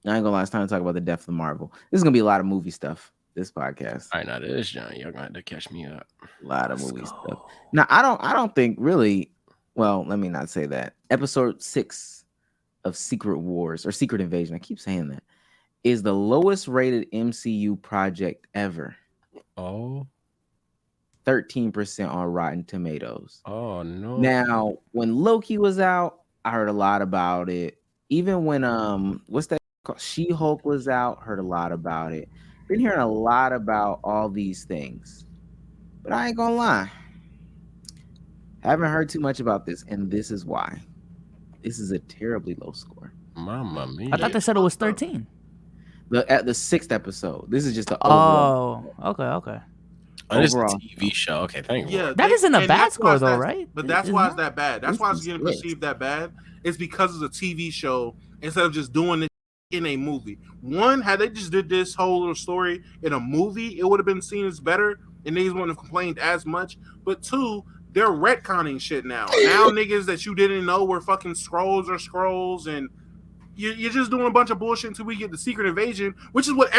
I ain't gonna lie, it's time to talk about the death of Marvel. This is gonna be a lot of movie stuff. This podcast, All right, now this John, you're gonna have to catch me up. a lot of Let's movie stuff. go. Now, I don't think really. Well, let me not say that. Episode 6 of Secret Wars or Secret Invasion, I keep saying that, is the lowest rated MCU project ever. Oh, 13% on Rotten Tomatoes. oh no. Now, when Loki was out, I heard a lot about it. Even when what's that called? She-Hulk was out, heard a lot about it. Been hearing a lot about all these things. But I ain't gonna lie. Haven't heard too much about this, and this is why. This is a terribly low score. Mamma I thought mia. they said it was 13. At the 6th episode. This is just the overall. Oh, okay. Oh, this is a Overall, TV show. Okay, thank you, Yeah, Lord. That isn't a and bad that's why score it's though, that. right? But that's It's why it's not. that bad. That's this why it's is getting it. perceived that bad. It's because it's a TV show instead of just doing it in a movie. One, had they just did this whole little story in a movie, it would have been seen as better, and niggas wouldn't have complained as much. But two, they're retconning shit now. Now niggas that you didn't know were fucking scrolls, and you're just doing a bunch of bullshit until we get the Secret Invasion, which is what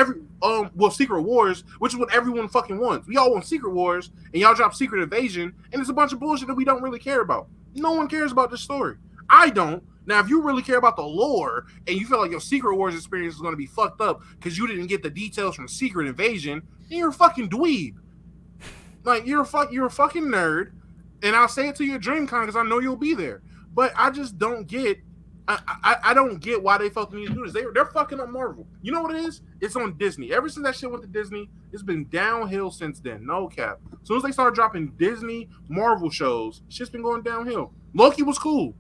Secret Wars, which is what everyone fucking wants. We all want Secret Wars, and y'all drop Secret Invasion, and it's a bunch of bullshit that we don't really care about. No one cares about this story. I don't. Now, if you really care about the lore and you feel like your Secret Wars experience is going to be fucked up because you didn't get the details from Secret Invasion, then you're a fucking dweeb. Like you're a fucking nerd, and I'll say it to your DreamCon because I know you'll be there. But I just don't get. I don't get why they felt the need to do this. They're fucking up Marvel. You know what it is? It's on Disney. Ever since that shit went to Disney, it's been downhill since then. No cap. As soon as they started dropping Disney Marvel shows, shit's been going downhill. Loki was cool.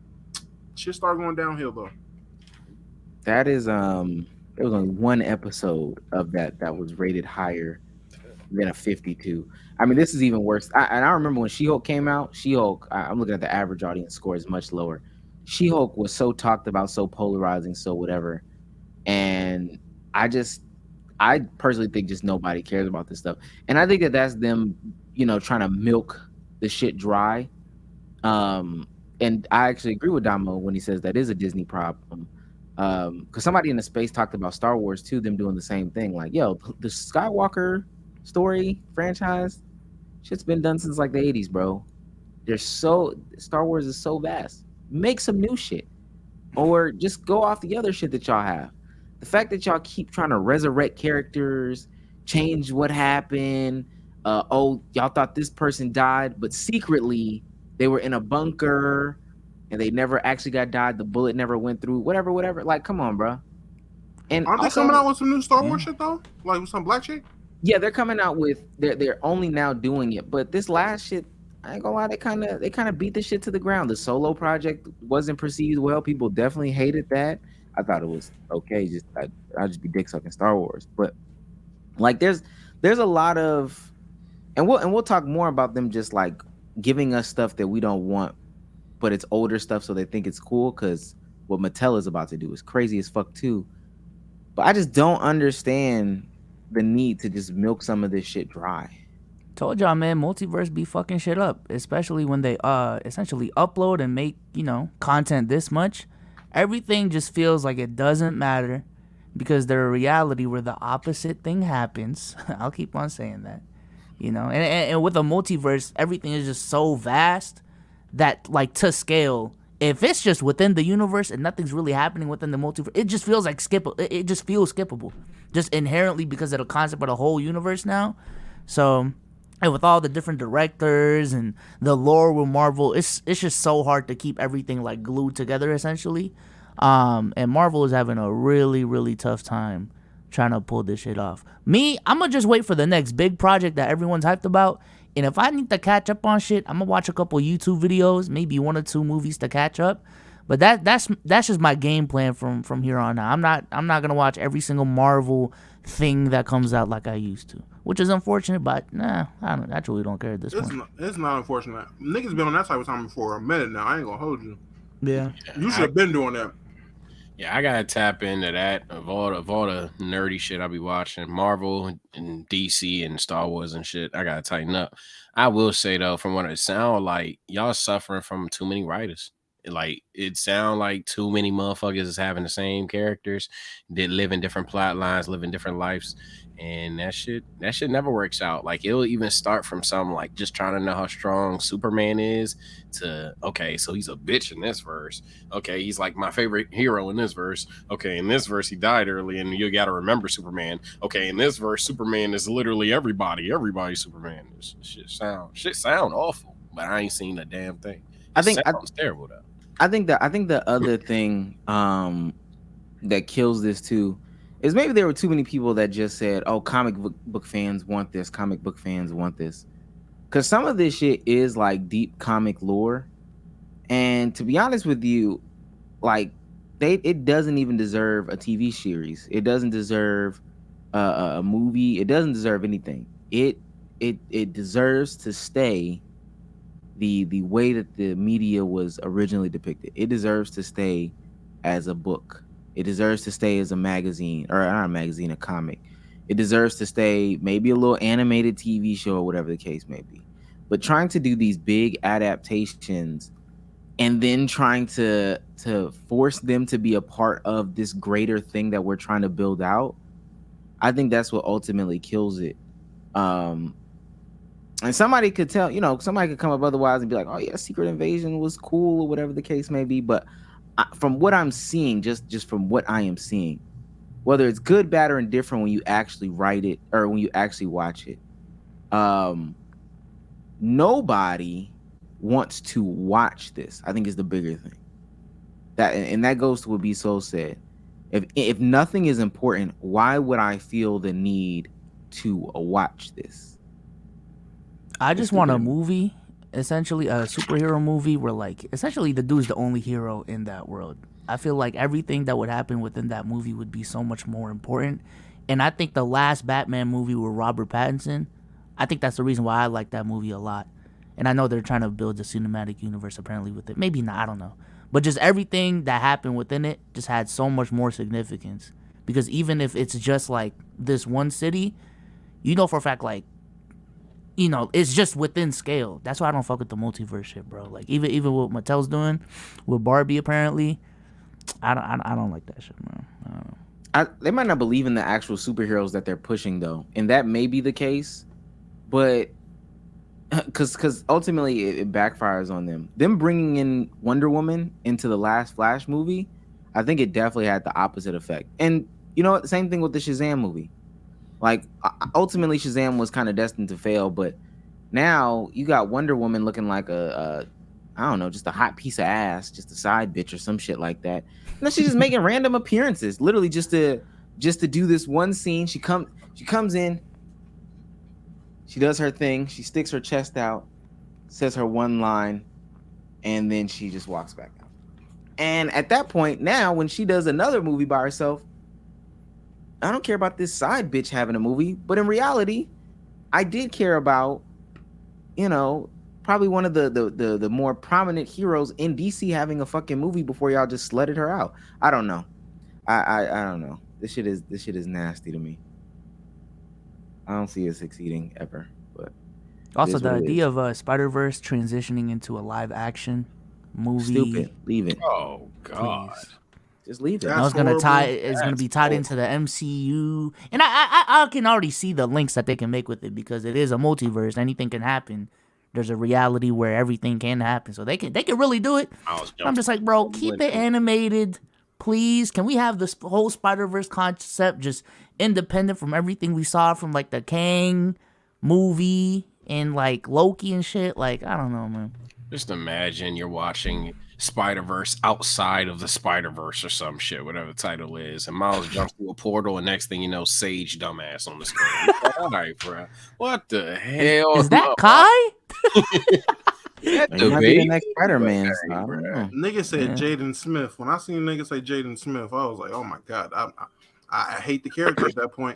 Shit started going downhill though. That is there was only one episode of that was rated higher than a 52. I mean, this is even worse. And I remember when She-Hulk came out, She-Hulk, I'm looking at the average audience score is much lower. She-Hulk was so talked about, so polarizing, so whatever. And I personally think just nobody cares about this stuff. And I think that that's them, trying to milk the shit dry. And I actually agree with Damo when he says that is a Disney problem. Because somebody in the space talked about Star Wars too, them doing the same thing. Like, yo, the Skywalker story franchise, shit's been done since like the 80s, bro. Star Wars is so vast. Make some new shit. Or just go off the other shit that y'all have. The fact that y'all keep trying to resurrect characters, change what happened. Y'all thought this person died, but secretly they were in a bunker and they never actually got died. The bullet never went through. Whatever. Like, come on, bro. And Aren't they coming also, out with some new Star Yeah. Wars shit though? Like with some black chick? yeah, they're coming out with they're only now doing it. But this last shit, I ain't gonna lie, they kind of beat the shit to the ground. The Solo project wasn't perceived well. People definitely hated that. I thought it was okay. I'd just be dick sucking Star Wars. But like there's a lot of and we'll talk more about them just like giving us stuff that we don't want, but it's older stuff so they think it's cool because what Mattel is about to do is crazy as fuck too. But I just don't understand the need to just milk some of this shit dry. Told y'all, man, multiverse be fucking shit up, especially when they essentially upload and make, content this much. Everything just feels like it doesn't matter because they're a reality where the opposite thing happens. I'll keep on saying that. And with a multiverse, everything is just so vast that like to scale, if it's just within the universe and nothing's really happening within the multiverse, it just feels like skippable. It just feels skippable, just inherently because of the concept of the whole universe now. So, and with all the different directors and the lore with Marvel, it's just so hard to keep everything like glued together essentially. And Marvel is having a really really tough time trying to pull this shit off. Me, I'm gonna just wait for the next big project that everyone's hyped about. And if I need to catch up on shit, I'm gonna watch a couple YouTube videos, maybe one or two movies to catch up. But that's just my game plan from here on out. I'm not gonna watch every single Marvel thing that comes out like I used to, which is unfortunate. But nah, I truly don't care at this point. It's not unfortunate. Niggas been on that type of time for a minute now. I ain't gonna hold you. Yeah. You should have been doing that. Yeah, I gotta tap into that of all the nerdy shit I be watching, Marvel and DC and Star Wars and shit. I gotta tighten up. I will say though, from what it sounds like, y'all suffering from too many writers. Like it sound like too many motherfuckers is having the same characters that live in different plot lines, live in different lives, and that shit never works out. Like it'll even start from something like just trying to know how strong Superman is to okay, so he's a bitch in this verse. Okay, he's like my favorite hero in this verse. Okay, in this verse he died early, and you got to remember Superman. Okay, in this verse Superman is literally everybody's Superman. This shit sound awful, but I ain't seen a damn thing. I It think sounds terrible though. I think the other thing that kills this too is maybe there were too many people that just said, "Oh, comic book fans want this. Comic book fans want this." Because some of this shit is like deep comic lore, and to be honest with you, like it doesn't even deserve a TV series. It doesn't deserve a movie. It doesn't deserve anything. It deserves to stay the way that the media was originally depicted. It deserves to stay as a book. It deserves to stay as a magazine, or not a magazine, a comic. It deserves to stay maybe a little animated TV show or whatever the case may be. But trying to do these big adaptations and then trying to force them to be a part of this greater thing that we're trying to build out, I think that's what ultimately kills it. And somebody could tell, somebody could come up otherwise and be like, "Oh yeah, Secret Invasion was cool," or whatever the case may be. But from what I'm seeing, just from what I am seeing, whether it's good, bad, or indifferent, when you actually write it or when you actually watch it, nobody wants to watch this. I think is the bigger thing. That goes to what B Soul said. If nothing is important, why would I feel the need to watch this? I just want a movie, essentially a superhero movie where like essentially the dude's the only hero in that world. I feel like everything that would happen within that movie would be so much more important. And I think the last Batman movie with Robert Pattinson, I think that's the reason why I like that movie a lot. And I know they're trying to build a cinematic universe apparently with it. Maybe not, I don't know. But just everything that happened within it just had so much more significance. Because even if it's just like this one city, you know for a fact like it's just within scale. That's why I don't fuck with the multiverse shit, bro. Like even what Mattel's doing with Barbie, apparently, I don't like that shit, man. I don't know. They might not believe in the actual superheroes that they're pushing, though, and that may be the case. But because ultimately it backfires on them. Them bringing in Wonder Woman into the last Flash movie, I think it definitely had the opposite effect. And you know what? Same thing with the Shazam movie. Like ultimately Shazam was kind of destined to fail, but now you got Wonder Woman looking like a I don't know, just a hot piece of ass, just a side bitch or some shit like that. And then she's just making random appearances, literally just to do this one scene. She comes in, she does her thing, she sticks her chest out, says her one line, and then she just walks back out. And at that point, now when she does another movie by herself, I don't care about this side bitch having a movie, but in reality, I did care about, probably one of the more prominent heroes in DC having a fucking movie before y'all just slutted her out. I don't know. I don't know. This shit is nasty to me. I don't see it succeeding ever. But also the idea of Spider-Verse transitioning into a live action movie. Stupid. Leave it. Oh God. Please. Just leave it. That's I was gonna horrible. tie. It's gonna be tied into the MCU, and I can already see the links that they can make with it because it is a multiverse. Anything can happen. There's a reality where everything can happen, so they can really do it. I'm just like, bro, keep it animated, please. Can we have this whole Spider-Verse concept just independent from everything we saw from like the Kang movie and like Loki and shit? Like, I don't know, man. Just imagine you're watching Spider-Verse outside of the Spider-Verse or some shit, whatever the title is, and Miles jumps through a portal, and next thing you know, Sage dumbass on the screen. All right, bro. What the hell? Is that Kai? That might be the next Spider-Man. Nigga said Jaden Smith. When I seen nigga say Jaden Smith, I was like, oh my God. I hate the character at that point.